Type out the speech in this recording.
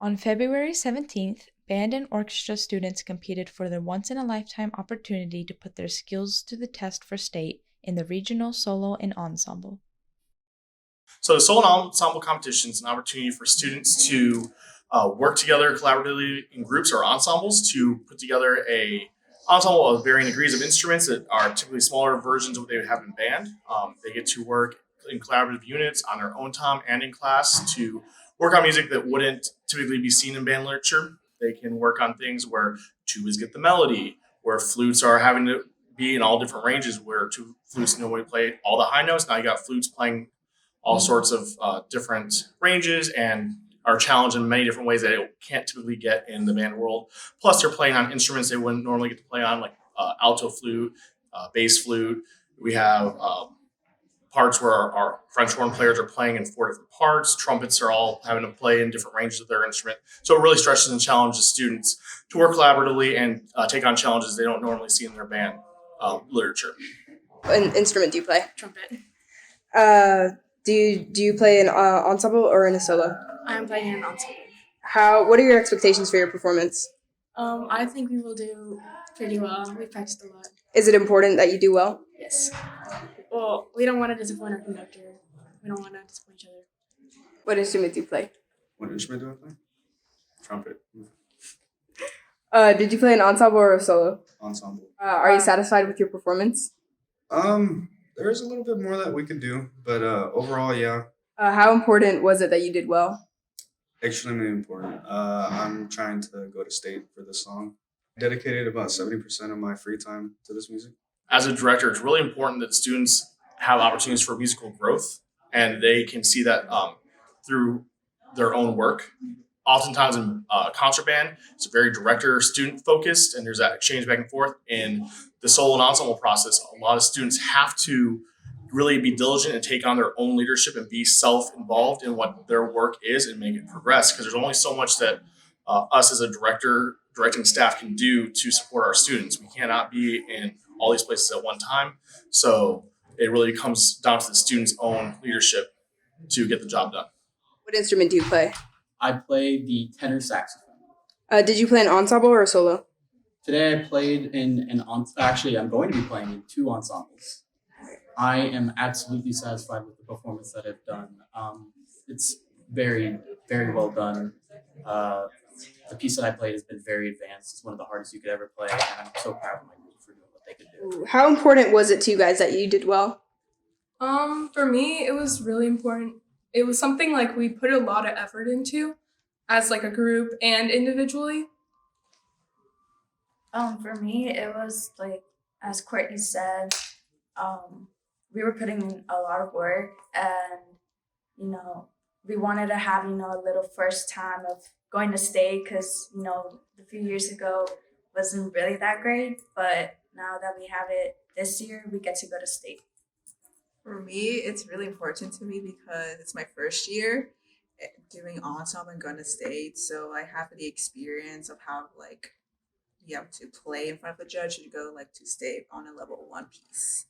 On February 17th, band and orchestra students competed for the once-in-a-lifetime opportunity to put their skills to the test for state in the Regional Solo and Ensemble. So the solo and ensemble competition is an opportunity for students to work together collaboratively in groups or ensembles to put together a ensemble of varying degrees of instruments that are typically smaller versions of what they would have in band. They get to work in collaborative units on their own time and in class to work on music that wouldn't typically be seen in band literature. They can work on things where tubas get the melody, where flutes are having to be in all different ranges, where two flutes normally play all the high notes. Now you got flutes playing all sorts of different ranges and are challenged in many different ways that it can't typically get in the band world. Plus, they're playing on instruments they wouldn't normally get to play on, like alto flute, bass flute. We have parts where our French horn players are playing in four different parts. Trumpets are all having to play in different ranges of their instrument. So it really stretches and challenges students to work collaboratively and take on challenges they don't normally see in their band literature. An instrument do you play? Trumpet. Uh, do you play an ensemble or in a solo? I'm playing in an ensemble. What are your expectations for your performance? I think we will do pretty well. We practiced a lot. Is it important that you do well? Yes. Well, we don't want to disappoint our conductor. We don't want to disappoint each other. What instrument do you play? What instrument do I play? Trumpet. Did you play an ensemble or a solo? Ensemble. Are you satisfied with your performance? There's a little bit more that we could do, but overall, yeah, How important was it that you did well? extremely important. I'm trying to go to state for this song. Dedicated about 70% of my free time to this music. As a director, it's really important that students have opportunities for musical growth and they can see that through their own work. Oftentimes in concert band, it's very director student focused and there's that exchange back and forth. In the solo and ensemble process, a lot of students have to really be diligent and take on their own leadership and be self-involved in what their work is and make it progress because there's only so much that us as a directing staff can do to support our students. We cannot be in all these places at one time. So it really comes down to the student's own leadership to get the job done. What instrument do you play? I play the tenor saxophone. Did you play an ensemble or a solo? Today I played in actually I'm going to be playing in two ensembles. I am absolutely satisfied with the performance that I've done. It's very, very well done. The piece that I played has been very advanced. It's one of the hardest you could ever play, and I'm so proud of my group for doing what they could do. How important was it to you guys that you did well? For me, it was really important. It was something like we put a lot of effort into as like a group and individually. For me, it was like, as Courtney said, we were putting in a lot of work and, we wanted to have, a little first time of going to state because, a few years ago wasn't really that great. But now that we have it this year, we get to go to state. For me, it's really important to me because it's my first year doing ensemble and going to state. So I have the experience of how you have to play in front of the judge to go to state on a level one piece.